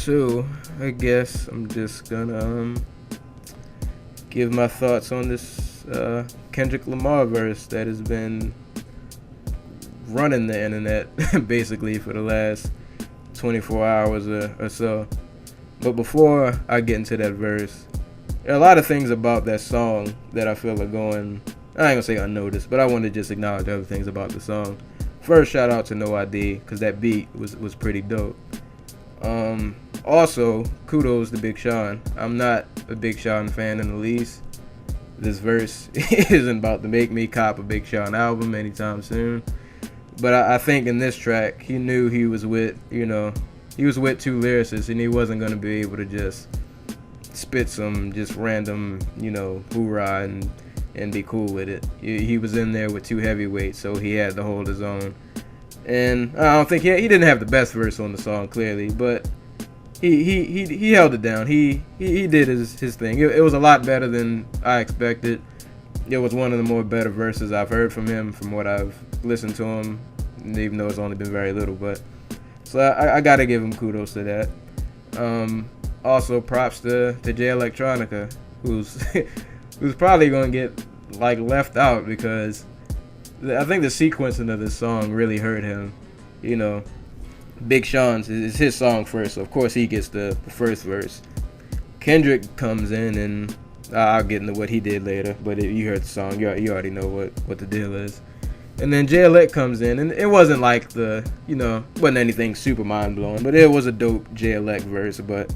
So, I guess I'm just gonna give my thoughts on this Kendrick Lamar verse that has been running the internet basically for the last 24 hours or so. But before I get into that verse, there are a lot of things about that song that I feel are going, I ain't gonna say unnoticed, but I want to just acknowledge other things about the song. First, shout out to No ID, because that beat was pretty dope. Also, kudos to Big Sean. I'm not a Big Sean fan in the least. This verse isn't about to make me cop a Big Sean album anytime soon. But I think in this track, he knew he was with two lyricists, and he wasn't going to be able to just spit some just random, hoorah and be cool with it. He was in there with two heavyweights, so he had to hold his own. And I don't think he didn't have the best verse on the song, clearly, but he held it down. He did his thing. It was a lot better than I expected. It was one of the more better verses I've heard from him, from what I've listened to him, even though it's only been very little. But so I gotta give him kudos to that. Also, props to Jay Electronica, who's probably gonna get left out because I think the sequencing of this song really hurt him. Big Sean's is his song first, so of course he gets the first verse. Kendrick comes in, and I'll get into what he did later, but you heard the song, you already know what the deal is. And then Jay Elect comes in, and it wasn't wasn't anything super mind-blowing, but it was a dope Jay Elect verse. But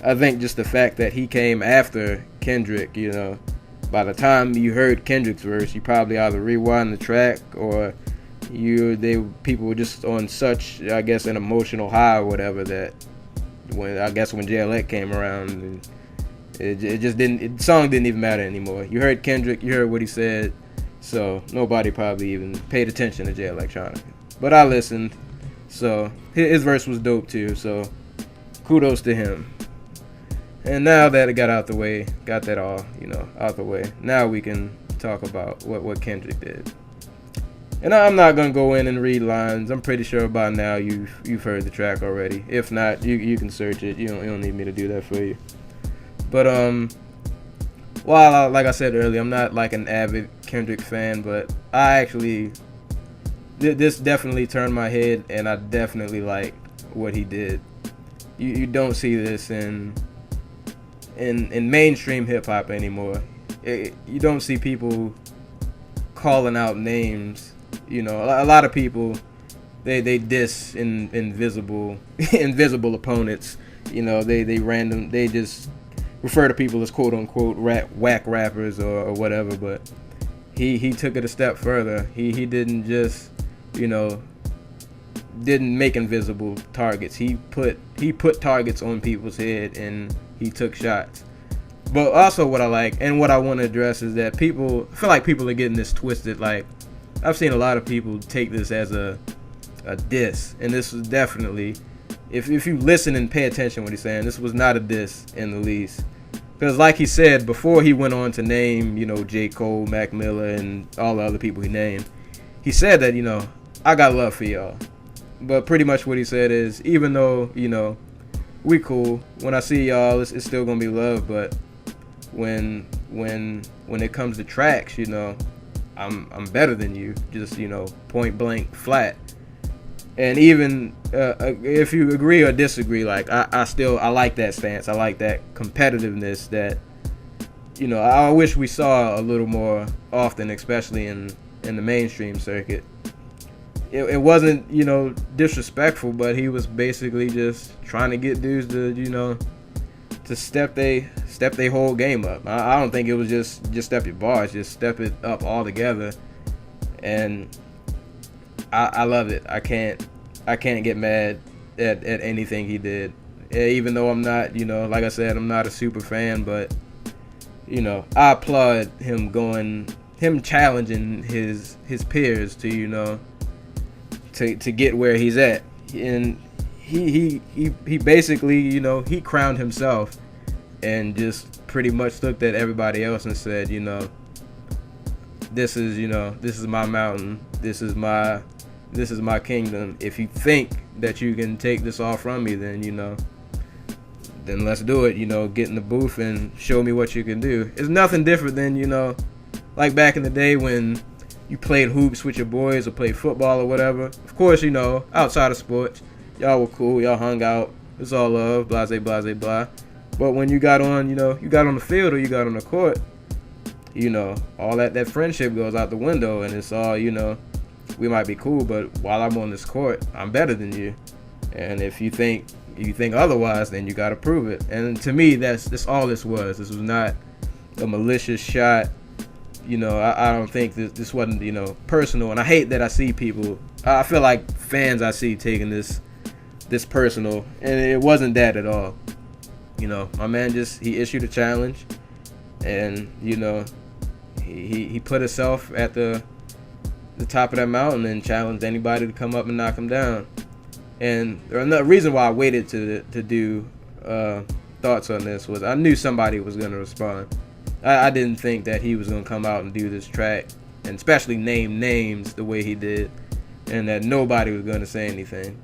I think just the fact that he came after Kendrick, by the time you heard Kendrick's verse, you probably either rewind the track or people were just on such, I guess, an emotional high or whatever, that when Jay Elect came around, the song didn't even matter anymore. You heard Kendrick, you heard what he said, so nobody probably even paid attention to Jay Electronica. But I listened, so his verse was dope too, so kudos to him. And now that it got out the way, got that all, out the way, now we can talk about what Kendrick did. And I'm not gonna go in and read lines. I'm pretty sure by now you've heard the track already. If not, you can search it. You don't need me to do that for you. But while like I said earlier, I'm not like an avid Kendrick fan, but I actually this definitely turned my head, and I definitely liked what he did. You don't see this in mainstream hip hop anymore. You don't see people calling out names. A lot of people they diss invisible opponents. They just refer to people as quote unquote whack rappers or whatever. But he took it a step further. He didn't just didn't make invisible targets. He put targets on people's head, and he took shots. But also what I like and what I want to address is that I feel like people are getting this twisted. Like, I've seen a lot of people take this as a diss, and this was definitely, if you listen and pay attention to what he's saying, this was not a diss in the least. Because like he said, before he went on to name, J. Cole, Mac Miller, and all the other people he named, he said that, I got love for y'all. But pretty much what he said is, even though, we cool, when I see y'all, it's still going to be love, but when it comes to tracks, I'm better than you, just point blank flat. And even if you agree or disagree, like I like that stance. I like that competitiveness that I wish we saw a little more often, especially in the mainstream circuit. It wasn't disrespectful, but he was basically just trying to get dudes to step they whole game up. I don't think it was just step your bars, just step it up all together. And I love it. I can't get mad at anything he did. Even though I'm not, like I said, I'm not a super fan, but I applaud him challenging his peers to to get where he's at. And he basically, he crowned himself and just pretty much looked at everybody else and said, this is my mountain, this is my kingdom. If you think that you can take this all from me, then then let's do it. Get in the booth and show me what you can do. It's nothing different than like back in the day when you played hoops with your boys or played football or whatever. Of course, outside of sports, y'all were cool, y'all hung out. It's all love, blase, blase, blah. But when you got on, you got on the field or you got on the court, all that friendship goes out the window, and it's all, we might be cool, but while I'm on this court, I'm better than you. And if you think otherwise, then you got to prove it. And to me, that's all this was. This was not a malicious shot. I don't think this wasn't, personal. And I hate that I see people, I feel like fans I see taking this personal, and it wasn't that at all. My man he issued a challenge, and, he put himself at the top of that mountain and challenged anybody to come up and knock him down. And another reason why I waited to do thoughts on this was I knew somebody was going to respond. I didn't think that he was going to come out and do this track, and especially name names the way he did, and that nobody was going to say anything.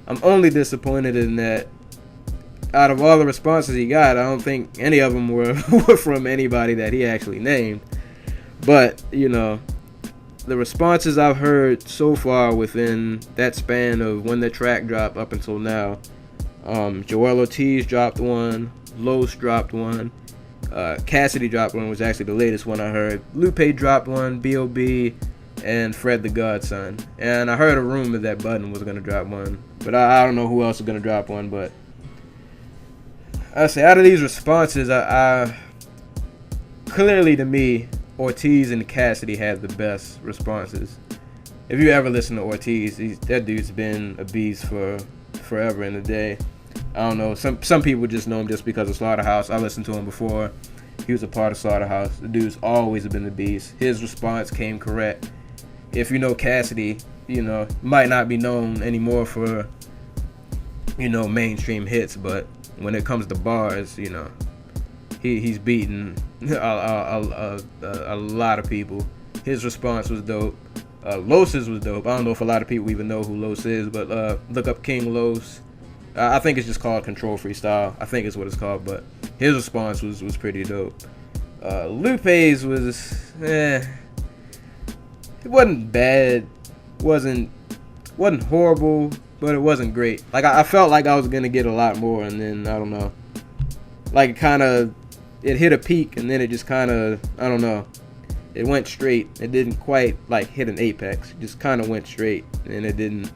I'm only disappointed in that out of all the responses he got, I don't think any of them were from anybody that he actually named. But, the responses I've heard so far within that span of when the track dropped up until now, Joel Ortiz dropped one, Los dropped one, Cassidy dropped one, was actually the latest one I heard. Lupe dropped one, B.O.B., and Fred the Godson. And I heard a rumor that Budden was going to drop one, but I don't know who else is going to drop one. But I say, out of these responses, I clearly to me, Ortiz and Cassidy had the best responses. If you ever listen to Ortiz, that dude's been a beast for forever and a day. I don't know. Some people just know him just because of Slaughterhouse. I listened to him before he was a part of Slaughterhouse. The dude's always been the beast. His response came correct. If you know Cassidy, might not be known anymore for, mainstream hits, but when it comes to bars, he's beaten a lot of people. His response was dope. Los's was dope. I don't know if a lot of people even know who Los is, but look up King Los. I think it's just called Control Freestyle. I think it's what it's called, but his response was pretty dope. Lupe's was, it wasn't bad, wasn't horrible, but it wasn't great. Like I felt like I was gonna get a lot more, and then I don't know. Like it hit a peak, and then it just kind of, I don't know. It went straight. It didn't quite like hit an apex. It just kind of went straight, and it didn't.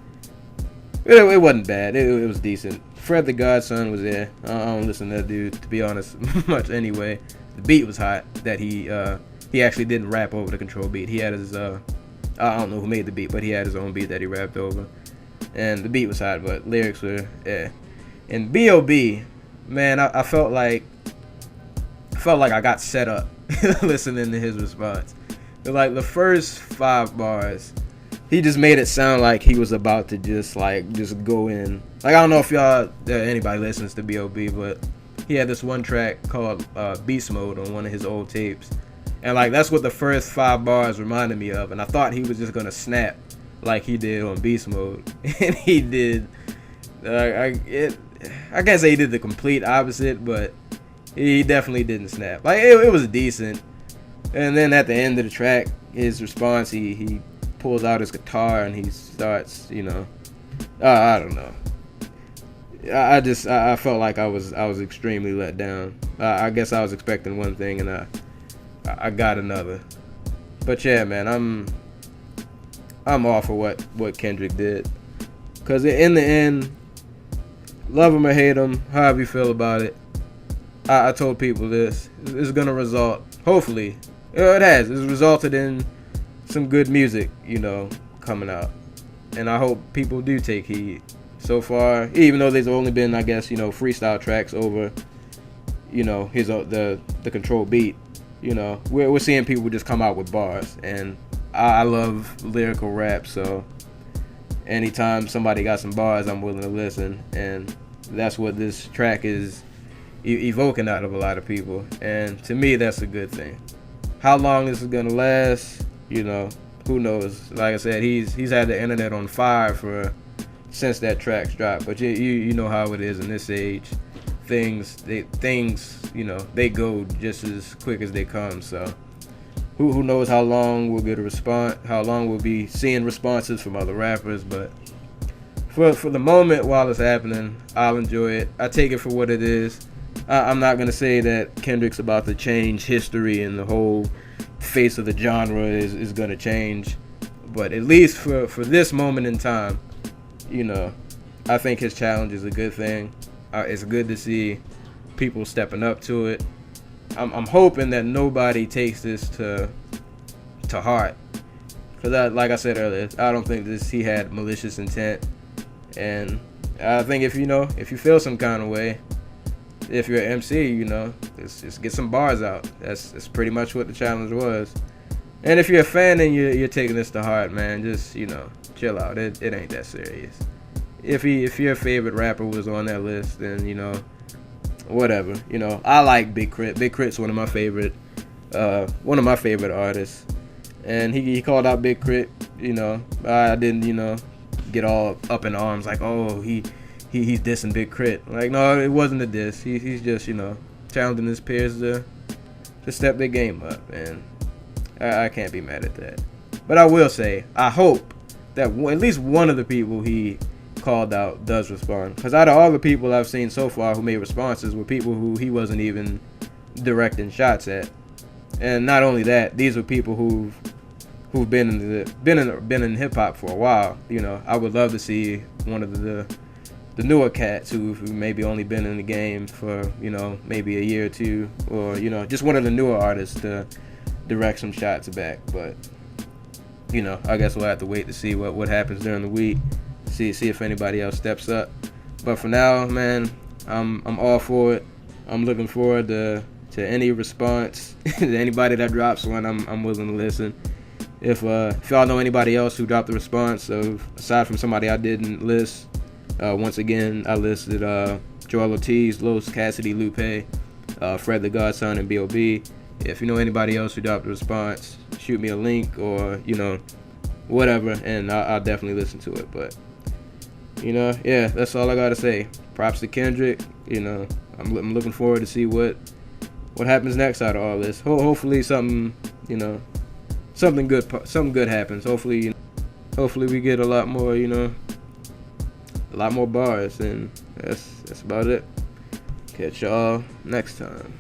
It wasn't bad. It was decent. Fred the Godson was there. I don't listen to that dude, to be honest, much anyway. The beat was hot. That he actually didn't rap over the Control beat. He had his I don't know who made the beat, but he had his own beat that he rapped over, and the beat was hot, but lyrics were And B.O.B., man, I felt like I got set up listening to his response. Like the first 5 bars, he just made it sound like he was about to just go in. Like, I don't know if anybody listens to B.O.B., but he had this one track called Beast Mode on one of his old tapes. And like that's what the first 5 bars reminded me of. And I thought he was just gonna snap like he did on Beast Mode. And he did. I can't say he did the complete opposite, but he definitely didn't snap. Like it was decent. And then at the end of the track, his response, he pulls out his guitar and he starts, I don't know. I felt like I was extremely let down. I guess I was expecting one thing and I got another. But yeah, man, I'm all for what Kendrick did. Cause in the end, love him or hate him, however you feel about it, I told people this. It's gonna result, hopefully, it has. It's resulted in some good music, coming out. And I hope people do take heed. So far, even though there's only been, I guess, freestyle tracks over, his the Control beat, we're seeing people just come out with bars. And I love lyrical rap, so anytime somebody got some bars, I'm willing to listen. And that's what this track is evoking out of a lot of people. And to me, that's a good thing. How long this is going to last, who knows? Like I said, he's had the internet on fire since that track's dropped. But you know how it is in this age. things they go just as quick as they come. So who knows how long we'll get a response, how long we'll be seeing responses from other rappers. But for the moment while it's happening, I'll enjoy it. I take it for what it is. I'm not gonna say that Kendrick's about to change history and the whole face of the genre is gonna change, but at least for this moment in time, I think his challenge is a good thing. It's good to see people stepping up to it. I'm hoping that nobody takes this to heart, because like I said earlier, I don't think he had malicious intent, and I think if you feel some kind of way, if you're an MC, just get some bars out. That's pretty much what the challenge was. And if you're a fan and you're taking this to heart, man, just chill out. It ain't that serious. If your favorite rapper was on that list, then whatever. I like Big Crit. Big Crit's one of my favorite artists, and he called out Big Crit. I didn't get all up in arms like, oh, he's dissing Big Crit. Like, no, it wasn't a diss. He's just challenging his peers to step their game up, and I can't be mad at that. But I will say, I hope that at least one of the people he called out does respond, because out of all the people I've seen so far who made responses were people who he wasn't even directing shots at. And not only that, these are people who've been in hip hop for a while. I would love to see one of the newer cats who've maybe only been in the game for maybe a year or two, or just one of the newer artists to direct some shots back. But I guess we'll have to wait to see what happens during the week. See if anybody else steps up. But for now, man, I'm all for it. I'm looking forward to any response. Anybody that drops one, I'm willing to listen. If y'all know anybody else who dropped a response, so aside from somebody I didn't list, once again I listed Joel Ortiz, Los Cassidy, Lupe, Fred the Godson, and B.O.B. If you know anybody else who dropped a response, shoot me a link or whatever, and I'll definitely listen to it. But yeah, that's all I gotta say. Props to Kendrick. I'm looking forward to see what happens next out of all this. Hopefully something good happens. Hopefully we get a lot more bars, and that's about it. Catch y'all next time.